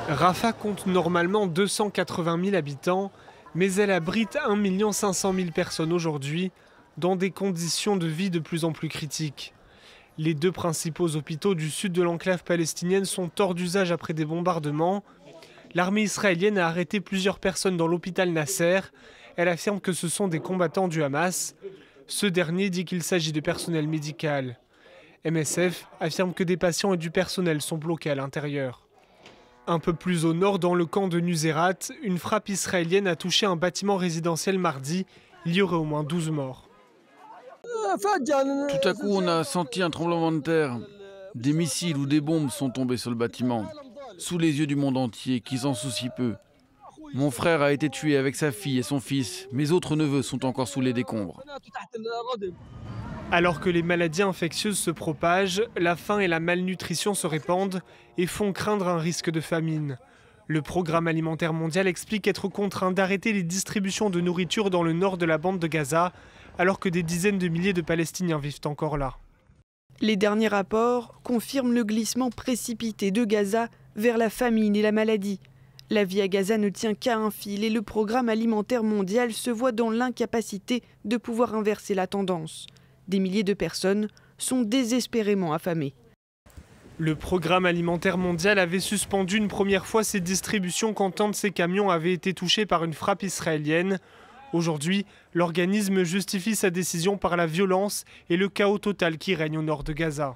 Rafah compte normalement 280 000 habitants, mais elle abrite 1 500 000 personnes aujourd'hui, dans des conditions de vie de plus en plus critiques. Les deux principaux hôpitaux du sud de l'enclave palestinienne sont hors d'usage après des bombardements. L'armée israélienne a arrêté plusieurs personnes dans l'hôpital Nasser. Elle affirme que ce sont des combattants du Hamas. Ce dernier dit qu'il s'agit de personnel médical. MSF affirme que des patients et du personnel sont bloqués à l'intérieur. Un peu plus au nord, dans le camp de Nuseirat, une frappe israélienne a touché un bâtiment résidentiel mardi. Il y aurait au moins 12 morts. Tout à coup, on a senti un tremblement de terre. Des missiles ou des bombes sont tombés sur le bâtiment, sous les yeux du monde entier, qui s'en soucie peu. Mon frère a été tué avec sa fille et son fils. Mes autres neveux sont encore sous les décombres. Alors que les maladies infectieuses se propagent, la faim et la malnutrition se répandent et font craindre un risque de famine. Le Programme alimentaire mondial explique être contraint d'arrêter les distributions de nourriture dans le nord de la bande de Gaza, alors que des dizaines de milliers de Palestiniens vivent encore là. Les derniers rapports confirment le glissement précipité de Gaza vers la famine et la maladie. La vie à Gaza ne tient qu'à un fil et le Programme alimentaire mondial se voit dans l'incapacité de pouvoir inverser la tendance. Des milliers de personnes sont désespérément affamées. Le Programme alimentaire mondial avait suspendu une première fois ses distributions quand un de ses camions avait été touché par une frappe israélienne. Aujourd'hui, l'organisme justifie sa décision par la violence et le chaos total qui règne au nord de Gaza.